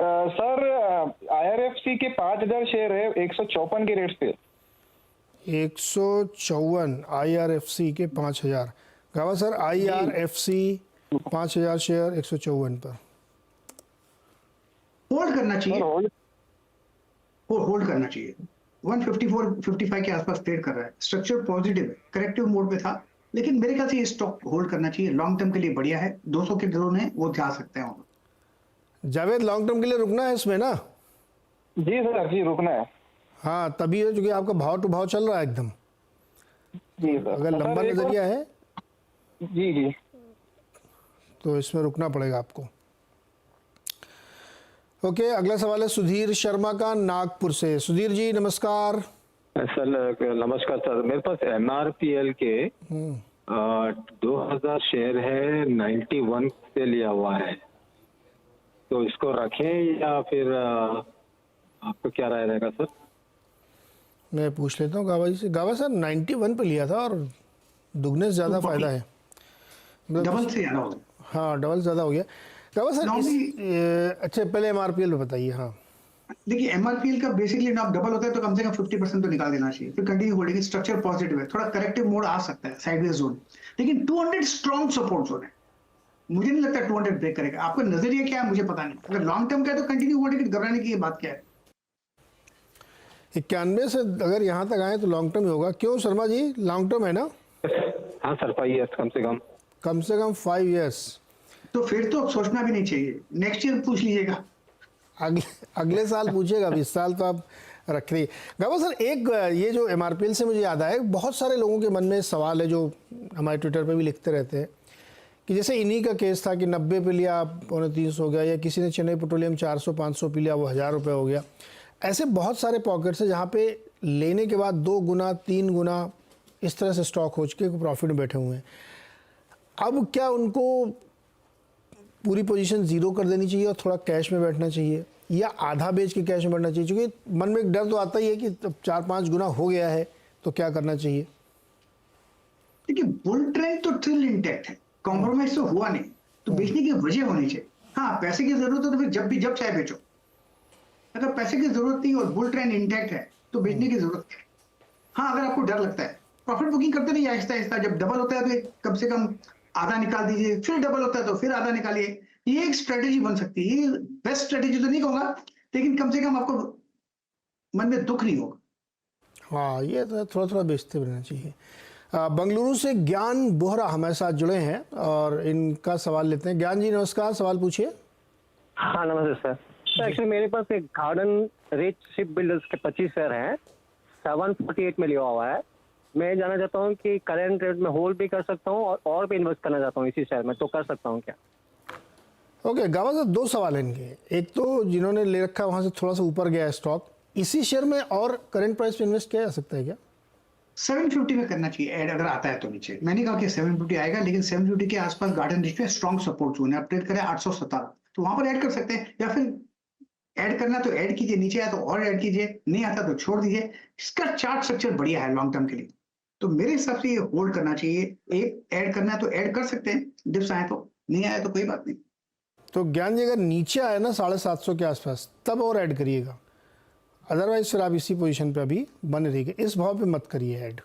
Sir IRFC के 5,000 share है 154 के रेट पे। 154 IRFC के 5,000। गावा सर IRFC 5,000 शेयर 154 पर होल्ड करना चाहिए, होल्ड होल्ड करना चाहिए। 154-55 के आसपास ट्रेड कर रहा है, स्ट्रक्चर पॉजिटिव है, करेक्टिव मोड पे था, लेकिन मेरे ख्याल से ये स्टॉक होल्ड करना चाहिए। लॉन्ग टर्म के लिए बढ़िया है, 200 के जोन है वो जा सकते हैं वहां। जावेद, लॉन्ग टर्म के लिए रुकना है इसमें ना? जी सर, जी रुकना है। हाँ, तभी है क्योंकि आपका भाव टू भाव चल रहा है एकदम। जी सर, अगर लंबा नजरिया है जी जी तो इसमें रुकना पड़ेगा आपको। ओके, अगला सवाल है सुधीर शर्मा का नागपुर से। सुधीर जी नमस्कार। सर नमस्कार सर, मेरे पास MRPL के 2000 शेयर है, 91 से लिया हुआ है, तो इसको रखें या फिर आपको क्या राय रहेगा सर? मैं पूछ लेता हूँ गावा जी से। गावा सर 91 पे लिया था और दुगने से ज़्यादा फायदा है, डबल से ज्यादा हो गया। हाँ डबल ज़्यादा हो गया। गावा सर अच्छा पहले MRPL में बताइए। हाँ देखिए, MRPL का बेसिकली ना डबल होता है तो कम से कम 50% तो निकाल देना चाहिए, फिर कंटिन्यू होल्डिंग। स्ट्रक्चर पॉजिटिव है, थोड़ा करेक्टिव मोड आ सकता है, साइडवेज जोन, लेकिन 200 स्ट्रॉन्ग सपोर्ट जोन है। मुझे नहीं लगता 200 ब्रेक करेगा। आपका नजरिया क्या है मुझे पता नहीं। अगर लॉन्ग टर्म का है तो कंटिन्यू होल्डिंग, घबराने की ये बात क्या है। 91 से अगर यहाँ तक आए तो लॉन्ग टर्म ही होगा। क्यों शर्मा जी, लॉन्ग टर्म है ना? हाँ सर, 5 ईयर्स कम से कम 5 ईयर्स। तो फिर तो सोचना भी नहीं चाहिए, नेक्स्ट ईयर पूछ लीजिएगा। अगले साल पूछेगा, 20 साल तो आप रख रही। गावा सर एक ये जो MRPL से मुझे याद आया, बहुत सारे लोगों के मन में सवाल है जो हमारे ट्विटर पे भी लिखते रहते हैं कि जैसे इन्हीं का केस था कि 90 पे लिया 350 हो गया, या किसी ने चेन्नई पेट्रोलियम 400-500 पे लिया वो 1,000 रुपये हो गया। ऐसे बहुत सारे पॉकेट्स हैं जहाँ पे लेने के बाद 2 गुना 3 गुना इस तरह से स्टॉक हो चुके प्रॉफिट में बैठे हुए हैं। अब क्या उनको पूरी पोजीशन ज़ीरो कर देनी चाहिए और थोड़ा कैश में बैठना चाहिए, या आधा बेच के कैश में बैठना चाहिए? क्योंकि मन में एक डर तो आता ही है कि 4-5 गुना हो गया है तो क्या करना चाहिए। देखिए, बुल ट्रेंड तो स्टिल इंटैक्ट है, कॉम्प्रोमाइज तो हुआ नहीं, तो बेचने की वजह होनी चाहिए। हाँ, पैसे की जरूरत है तो फिर जब चाहे बेचो। अगर पैसे की जरूरत नहीं और बुल ट्रेंड इंटैक्ट है तो बेचने की जरूरत है। हाँ, अगर आपको डर लगता है, प्रॉफिट बुकिंग करते रहिए आहिस्ता आहिस्ता। जब डबल होता है तो कम से कम आधा निकाल दीजिए, फिर डबल होता है तो फिर आधा निकालिए। ये एक स्ट्रेटेजी बन सकती है। ये बेस्ट स्ट्रेटेजी तो नहीं कहूंगा, लेकिन कम से कम आपको मन में दुख नहीं होगा। हाँ, ये तो थोड़ा थोड़ा बेचते रहना चाहिए। बंगलुरु से ज्ञान बोहरा हमारे साथ जुड़े हैं और इनका सवाल लेते हैं। ज्ञान जी नमस्कार, सवाल पूछिए। हाँ नमस्ते सर। एक्चुअली मेरे पास एक गार्डन रिच शिप बिल्डर्स के 25 शेयर हैं, 748 में लिया हुआ है। मैं जानना चाहता हूँ कि करेंट रेट में होल्ड भी कर सकता हूँ और भी इन्वेस्ट करना चाहता हूँ इसी शेयर में, तो कर सकता हूँ क्या? ओके गावा साहब, 2 सवाल हैं इनके। एक तो जिन्होंने ले रखा है वहाँ से थोड़ा सा ऊपर गया है स्टॉक, इसी शेयर में और करंट प्राइस पे इन्वेस्ट किया जा सकता है क्या? 750 में करना चाहिए ऐड, अगर आता है तो नीचे। मैंने कहा कि 750 आएगा, लेकिन 750 के आसपास गार्डन रिच में स्ट्रॉन्ग सपोर्ट जोन है। आप ट्रेड करें 817, तो वहां पर ऐड कर सकते हैं, या फिर ऐड करना तो ऐड कीजिए, नीचे आया तो और ऐड कीजिए, नहीं आता तो छोड़ दीजिए। इसका चार्ट स्ट्रक्चर बढ़िया है लॉन्ग टर्म के लिए, तो मेरे हिसाब से ये होल्ड करना चाहिए। एक ऐड करना है तो ऐड कर सकते हैं, डिप्स आए तो, नहीं आया तो कोई बात नहीं। तो ज्ञान जी अगर नीचे आए ना 750 के आसपास तब और ऐड करिएगा, अदरवाइज फिर आप इसी पोजीशन पे अभी बने रहिए, इस भाव पे मत करिए ऐड।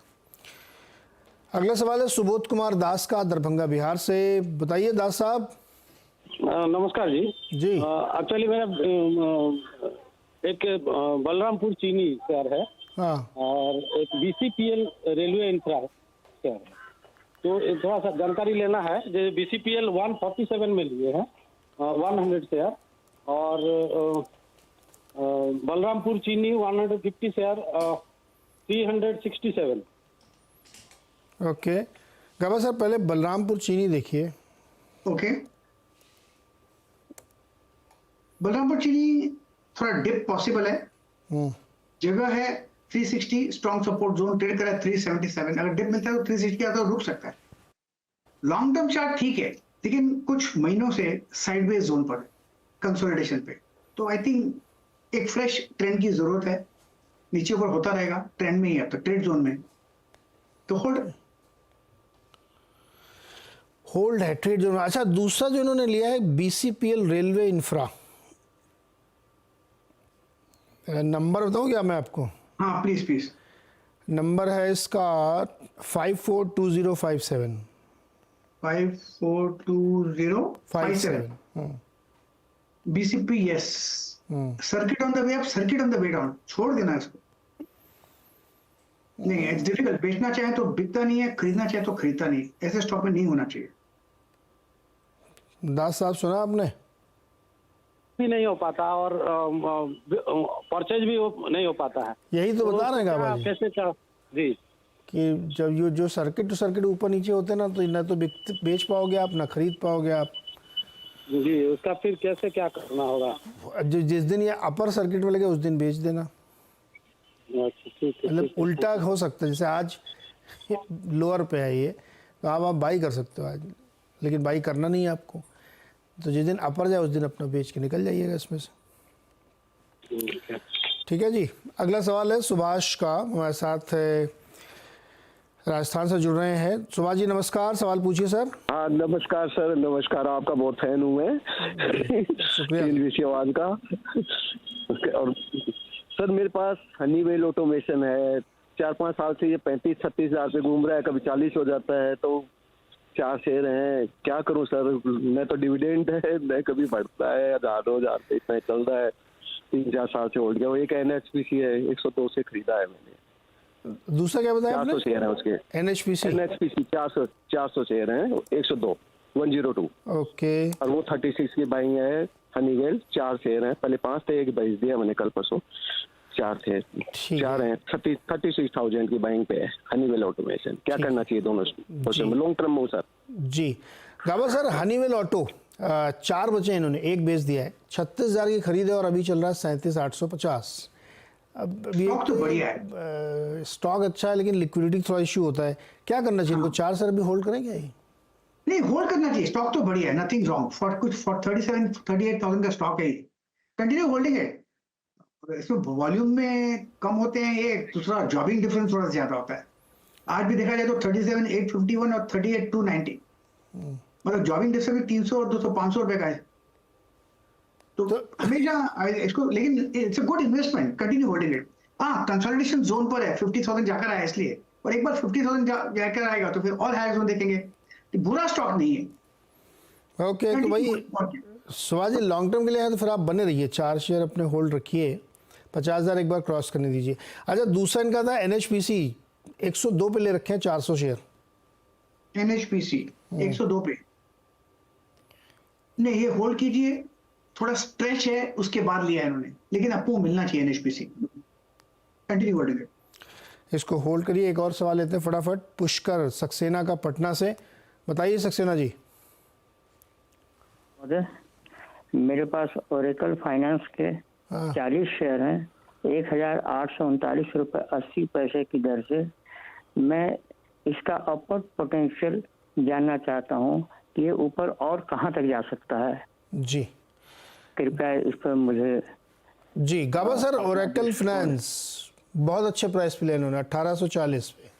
अगला सवाल है सुबोध कुमार दास का, दरभंगा बिहार से। बताइए दास साहब। नमस्कार जी। जी एक्चुअली मेरा एक बलरामपुर चीनी शेयर है, हाँ, और एक BCPL रेलवे इंफ्रा शेयर है। तो थोड़ा सा जानकारी लेना है। जो BCPL 147 में लिए हैं 100 शेयर, और बलरामपुर चीनी 150 शेयर 367। ओके गावा सर, पहले बलरामपुर चीनी देखिए। ओके, बलरामपुर चीनी थोड़ा डिप पॉसिबल है, जगह है 360, स्ट्रॉन्ग सपोर्ट जोन, ट्रेड करा 377। अगर डिप मिलता है तो 360 आता तो रुक सकता है। लॉन्ग टर्म चार्ट ठीक है, लेकिन कुछ महीनों से साइडवेज जोन पर, कंसोलिडेशन पे, तो आई थिंक एक फ्रेश ट्रेंड की जरूरत है। नीचे ऊपर होता रहेगा, ट्रेंड में ही है तो ट्रेड जोन में, तो होल्ड है ट्रेड जोन। अच्छा, दूसरा जो इन्होंने लिया है BCPL रेलवे इंफ्रा, नंबर बताऊँ क्या मैं आपको? हाँ प्लीज प्लीज। नंबर है इसका 542057। 542057। BCP yes. Circuit on the way up, circuit on the way down, छोड़ देना इसको। नहीं, इट्स डिफिकल्ट। बेचना चाहे तो बिकता नहीं है, खरीदना चाहे तो खरीदता नहीं, ऐसे स्टॉक में नहीं होना चाहिए। दास साहब सुना आपने? भी नहीं हो पाता और परचेज भी नहीं हो पाता है। यही तो बता रहे हैं गाबा जी कैसे क्या जी कि जब ये जो सर्किट टू सर्किट ऊपर नीचे होते हैं ना, तो ना तो बेच पाओगे आप, ना खरीद पाओगे आप। जी, उसका फिर कैसे क्या करना होगा? जिस दिन ये अपर सर्किट में लगे उस दिन बेच देना। अच्छा, ठीक है। मतलब उल्टा हो सकता है, जैसे आज लोअर पे है ये, तो आप बाई कर सकते हो आज, लेकिन बाई करना नहीं है आपको। तो जिस दिन अपर जाए उस दिन अपना बेच के निकल जाइएगा इसमें से। ठीक है जी। अगला सवाल है सुभाष का, हमारे साथ राजस्थान से जुड़ रहे हैं। सुभाष जी नमस्कार, सवाल पूछिए सर। हाँ नमस्कार सर, नमस्कार। आपका बहुत फैन हूँ मैं आवाज का। और सर मेरे पास हनीवेल ऑटोमेशन है, 4-5 साल से ये 35-36 हज़ार पे घूम रहा है, कभी 40 हो जाता है। तो 4 शेयर हैं, क्या करूं सर? मैं तो डिविडेंड है, मैं कभी बढ़ता है 1000 पे इतना चल रहा है। 3-4 साल से होल्ड किया। वो एक एनएचपीसी है, 102 से खरीदा है मैंने। दूसरा क्या बताया आपने? 400 शेयर है उसके। एनएचपीसी 400 शेयर हैं, 102। ओके। और वो 36 की बाइंग है। हनीवेल 4 शेयर हैं, पहले 5 थे, एक बेच दिया मैंने कल परसों। 4 थे, 4 हैं। 36,000 की बाइंग पे है हनीवेल ऑटोमेशन। क्या करना चाहिए दोनों में? लॉन्ग टर्म में सर। जी गाबा सर, हनीवेल ऑटो 4 बचे इन्होंने, एक बेच दिया है। 36,000 की खरीद है और अभी चल रहा है 37,850। अब स्टॉक तो बढ़िया है, स्टॉक अच्छा है, लेकिन लिक्विडिटी थोड़ा इशू होता है। क्या करना चाहिए इनको? 4 सर अभी होल्ड करें क्या ये? नहीं होल्ड करना चाहिए, स्टॉक तो बढ़िया है, नथिंग रॉन्ग। फॉर 37-38,000 का स्टॉक है, कंटिन्यू होल्डिंग है। इसमें वॉल्यूम में कम होते हैं, ये दूसरा जॉबिंग डिफरेंस थोड़ा ज्यादा होता है। आज भी देखा जाए तो 37,851 और 38,290, मतलब जॉबिंग डिफरेंस 300 और 200-500 रुपए का है। तो हमेशा इसको, लेकिन it's a good investment, continue holding it. हाँ कंसोलिडेशन जोन पर है, 50,000 जाकर आया इसलिए, और एक बार 50,000 जाकर आएगा तो फिर और हायर जोन देखेंगे। तो बुरा स्टॉक नहीं है। ओके तो भाई सुभाष जी लॉन्ग टर्म के लिए है तो फिर आप बने रहिए, 4 शेयर अपने होल्ड रखिए, 50,000 एक बार क्रॉस करने दीजिए। अच्छा दूसरा इनका था एनएचपीसी, 102 पे ले रखे हैं 400 शेयर। एनएचपीसी 102 पे नहीं, ये होल्ड कीजिए, थोड़ा स्ट्रेच है, उसके बाद लिया है इन्होंने, लेकिन आपको मिलना चाहिए एनएचपीसी, कंटिन्यू होल्डिंग। इसको होल्ड करिए। एक और सवाल लेते हैं फटाफट, पुष्कर सक्सेना का पटना से। बताइए सक्सेना जी। मेरे पास ओरेकल फाइनेंस के 40 शेयर हैं, 1,839 रुपये 80 पैसे की दर से। मैं इसका अपर पोटेंशियल जानना चाहता हूँ कि ये ऊपर और कहाँ तक जा सकता है जी। कृपया इस पर मुझे। जी गाबा सर, ओरेकल फाइनेंस बहुत अच्छे प्राइस पे लिया इन्होंने, 1840 पे,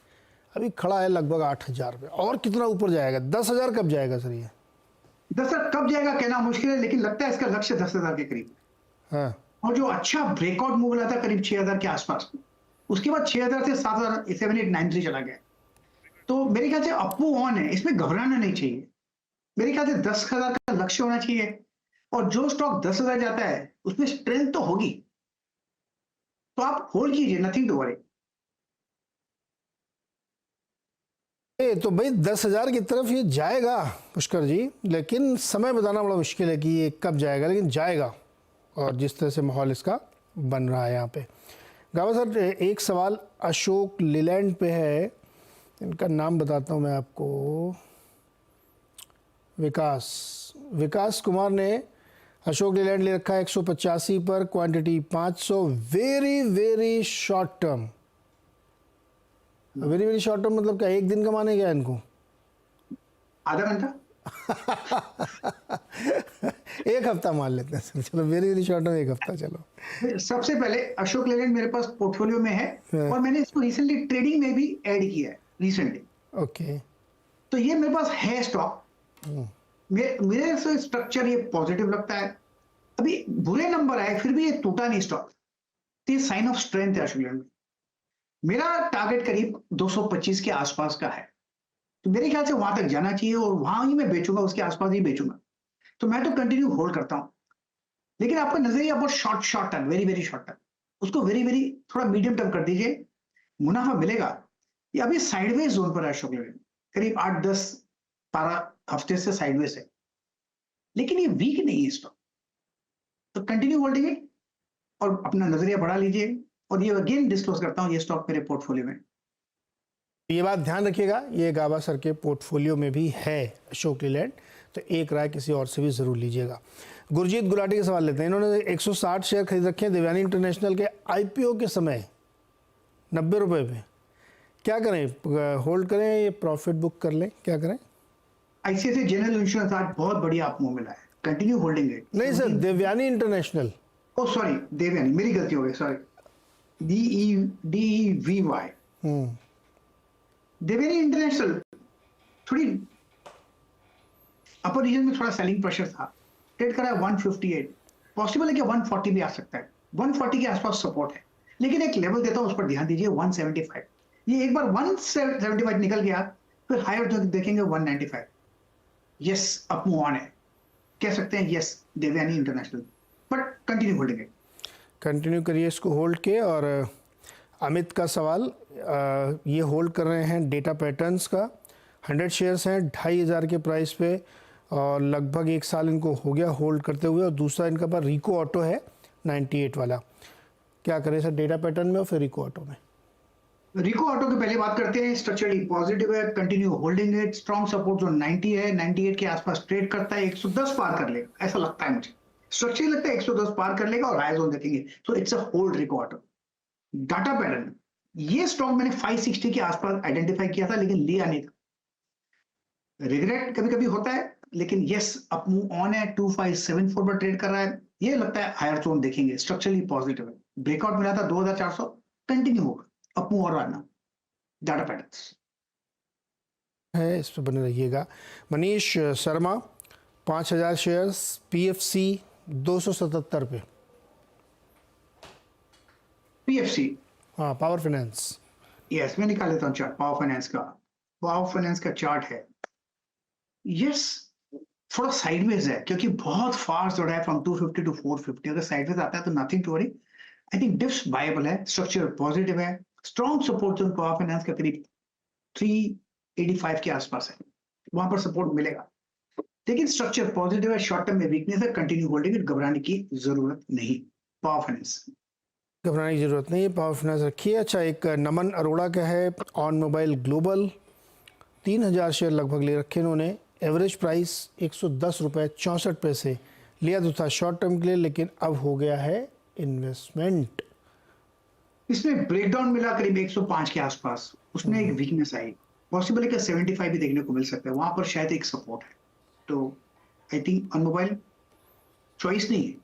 अभी खड़ा है लगभग 8,000 पे। और कितना ऊपर जाएगा? 10,000 कब जाएगा सर ये? 10,000 कब जाएगा कहना मुश्किल है, लेकिन लगता है इसका लक्ष्य 10,000 के करीब। हाँ। और जो अच्छा ब्रेकआउट मूव मिला था करीब 6,000 के आसपास, उसके बाद 6,000 से 7,000 7,893 चला गया। तो मेरे ख्याल से अपू ऑन है, इसमें घबराना नहीं चाहिए। मेरे ख्याल से 10,000 का लक्ष्य होना चाहिए, और जो स्टॉक 10,000 जाता है उसमें स्ट्रेंथ तो होगी, तो आप होल्ड कीजिए, नथिंग टू वरी। तो भाई 10,000 की तरफ ये जाएगा पुष्कर जी, लेकिन समय बताना बड़ा मुश्किल है कि ये कब जाएगा, लेकिन जाएगा। और जिस तरह से माहौल इसका बन रहा है यहाँ पे। गावा सर एक सवाल अशोक लीलैंड पे है, इनका नाम बताता हूँ मैं आपको, विकास कुमार ने अशोक लीलैंड ले रखा है 185 पर, quantity 500, very short term. Very short term मतलब क्या, एक दिन कमाने क्या इनको? आधा घंटा एक हफ्ता मान लेते हैं सर, चलो वेरी शॉर्ट टर्म 1 हफ्ता। चलो सबसे पहले अशोक लीलैंड मेरे पास पोर्टफोलियो में है, और मैंने इसको रिसेंटली ट्रेडिंग में भी ऐड किया है रिसेंटली। ओके तो ये मेरे पास है स्टॉक। मेरे से स्ट्रक्चर ये पॉजिटिव लगता है। अभी बुरे नंबर आए फिर भी ये टूटा नहीं स्टॉक, ये साइन ऑफ स्ट्रेंथ है अशोक लेलैंड में। मेरा टारगेट करीब 225 के आसपास का है, तो मेरे ख्याल से वहां तक जाना चाहिए और वहां ही मैं बेचूंगा, उसके आसपास ही बेचूंगा। तो मैं तो कंटिन्यू होल्ड करता हूं, लेकिन आपका नजरिया बहुत short term, very very short term, उसको वेरी वेरी थोड़ा मीडियम टर्म कर दीजिए, मुनाफा मिलेगा। ये अभी साइडवेज जोन पर है अशोक लेलैंड, करीब 8-10-12 हफ्ते से साइडवेज है, लेकिन ये वीक नहीं है स्टॉक, तो कंटिन्यू होल्डिंग इट और अपना नजरिया बढ़ा लीजिए। और ये अगेन डिस्क्लोज करता हूं, ये स्टॉक मेरे पोर्टफोलियो में। ये बात ध्यान रखिएगा, ये गाबा सर के पोर्टफोलियो में भी है अशोक लेलैंड, तो एक राय किसी और से भी जरूर लीजिएगा। गुरजीत गुलाटी के सवाल लेते हैं। इन्होंने 160 शेयर खरीद रखे हैं देवयानी इंटरनेशनल के आईपीओ के समय 90 रुपए पे। क्या करें, होल्ड करें, ये प्रॉफिट बुक कर लें, क्या करें? आईसीआईसीआई जनरल इंश्योरेंस आज बहुत बढ़िया आपको मिला है, कंटिन्यू होल्डिंग है। नहीं सर, देवयानी इंटरनेशनल। ओ सॉरी, देवयानी, मेरी गलती हो गई, सॉरी, DEVY। देवयानी इंटरनेशनल थोड़ी अपर रीजन में थोड़ा सेलिंग प्रेशर था, ट्रेड करा है 158, पॉसिबल है कि 140 भी आ सकता है, 140 के आसपास सपोर्ट है, लेकिन एक लेवल देता हूं, उस पर ध्यान दीजिए, 175। ये एक बार 175 निकल गया, फिर हायर देखेंगे 195। यस, अप मूव ऑन है, कह सकते हैं yes Devyani international, but continue holding है। कंटिन्यू करिए इसको होल्ड के। और अमित का सवाल, ये होल्ड कर रहे हैं डेटा पैटर्न्स का, 100 शेयर्स हैं 2500 के प्राइस पे और लगभग 1 साल इनको हो गया होल्ड करते हुए। और दूसरा इनका पास रिको ऑटो है 98 वाला। क्या करें सर, डेटा पैटर्न में और फिर रिको ऑटो में? रिको ऑटो की पहले बात करते हैं, स्ट्रक्चरली पॉजिटिव है, कंटिन्यू होल्डिंग है, स्ट्रॉन्ग सपोर्ट जो 90 है, 98 के आसपास ट्रेड करता है, 110 पार कर लेगा ऐसा लगता है मुझे, स्ट्रक्चरली लगता है 110 पार कर लेगा और हाई जोन देखेंगे, तो it's a hold Rico Auto. Data pattern, ये स्टॉक मैंने 560 के आसपास आइडेंटिफाई किया था, लेकिन लिया नहीं था, रिग्रेट कभी कभी होता है, लेकिन यस अप मूव ऑन है, 2574 पर ट्रेड कर रहा है, ये लगता है हायर जोन देखेंगे, स्ट्रक्चरली पॉजिटिव है, ब्रेकआउट मिला था 2400, कंटिन्यू होगा अप मूव और आना। डाटा पैटर्न्स है, इस पर बने रहिएगा। मनीष शर्मा 5000 शेयर्स, PFC 277 पे। PFC, हाँ, पावर फाइनेंस। यस, मैं निकाल लेता हूँ चार्ट पावर फाइनेंस का। पावर फाइनेंस का चार्ट है, यस थोड़ा साइडवेज है, क्योंकि बहुत फास्ट जोड़ा है फ्रॉम 250 टू 450। अगर साइडवेज आता है तो nothing to worry, I think dips buyable है, स्ट्रक्चर पॉजिटिव है, strong support zone power finance का करीब 385 के आसपास है, वहां पर सपोर्ट मिलेगा, लेकिन स्ट्रक्चर पॉजिटिव है, शॉर्ट टर्म में वीकनेस है, कंटिन्यू होल्डिंग, घबराने की जरूरत नहीं। पावर फाइनेंस घबराने की जरूरत नहीं है, पावर फाइनेंस रखिए। अच्छा, एक नमन अरोड़ा का है ऑन मोबाइल ग्लोबल, 3000 शेयर लगभग ले रखे इन्होंने, एवरेज प्राइस 110 रुपये 64 पैसे, लिया तो था शॉर्ट टर्म के लिए, लेकिन अब हो गया है इन्वेस्टमेंट। इसमें ब्रेकडाउन मिला करीब 105 के आसपास, उसमें एक वीकनेस आई, पॉसिबल है कि 75 भी देखने को मिल सकता है, वहां पर शायद एक सपोर्ट है, तो I think on mobile choice नहीं है,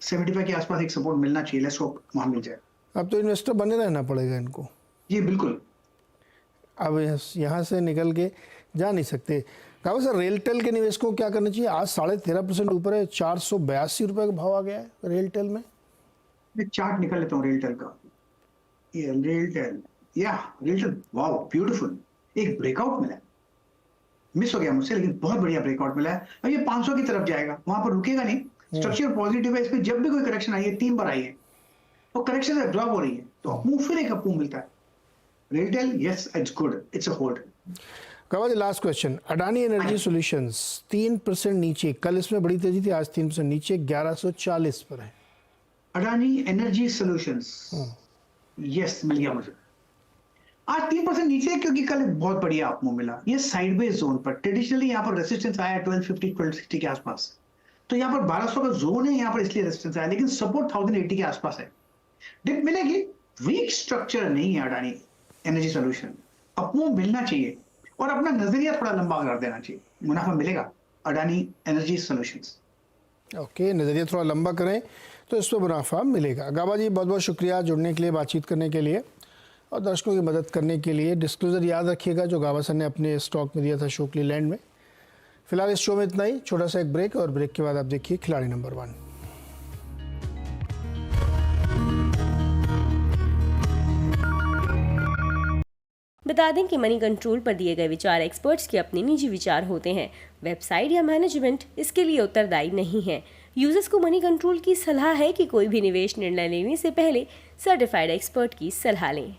75 के आसपास एक सपोर्ट मिलना चाहिए, लेट्स होप वहां मिल जाए। अब तो इन्वेस्टर बने रहना पड़ेगा इनको। जी बिल्कुल, अब यहाँ से निकल के जा नहीं सकते। कहा सर, रेलटेल के निवेशकों को क्या करना चाहिए? आज 13.5% ऊपर है, 482 रुपये का भाव आ गया है रेलटेल में। मैं चार्ट निकाल लेता हूँ रेलटेल का, ये रेलटेल, या रेलटेल, वाओ ब्यूटीफुल, एक ब्रेकआउट मिला है, मिस हो गया मुझसे, लेकिन बहुत बढ़िया ब्रेकआउट मिला है, और ये 500 की तरफ जाएगा, वहां पर रुकेगा नहीं, स्ट्रक्चर पॉजिटिव है, इसमें जब भी कोई करेक्शन आई है, 3 बार आई है, तो करेक्शन एब्जॉर्ब हो रही है, तो अपमूव फिर एक अपमूव मिलता है। RailTel, yes it's good, it's a hold. कहा last question, Adani Energy Solutions 3% नीचे, कल इसमें बड़ी तेजी थी, आज 3% नीचे 1140 पर है। अडानी एनर्जी सॉल्यूशंस, यस मिल गया मुझे, आज 3% नीचे, क्योंकि कल बहुत बढ़िया अपमूव मिला, ये साइडवेज जोन पर, ट्रेडिशनली यहाँ पर रेसिस्टेंस आया 1250 1260 के आसपास, तो यहाँ पर 1200 का जोन है, यहाँ पर इसलिए रेजिस्टेंस आया, लेकिन सपोर्ट 1080 के आसपास है, डिप मिलेगी, वीक स्ट्रक्चर नहीं है अडानी एनर्जी सॉल्यूशन, अपमूव मिलना चाहिए और अपना नजरिया थोड़ा लंबा कर देना चाहिए, मुनाफा मिलेगा अडानी एनर्जी सॉल्यूशंस। ओके, नजरिया थोड़ा लंबा करें तो इस पर मुनाफा मिलेगा। गाबा जी बहुत बहुत शुक्रिया जुड़ने के लिए, बातचीत करने के लिए और दर्शकों की मदद करने के लिए। डिस्क्लोजर याद रखिएगा जो गाबा सर ने अपने स्टॉक में दिया था अशोक लेलैंड में। फिलहाल इस शो में इतना ही, छोटा सा एक ब्रेक, और ब्रेक के बाद आप देखिए खिलाड़ी नंबर 1। बता दें कि मनी कंट्रोल पर दिए गए विचार एक्सपर्ट्स के अपने निजी विचार होते हैं। वेबसाइट या मैनेजमेंट इसके लिए उत्तरदायी नहीं है। यूजर्स को मनी कंट्रोल की सलाह है कि कोई भी निवेश निर्णय लेने से पहले सर्टिफाइड एक्सपर्ट की सलाह लें।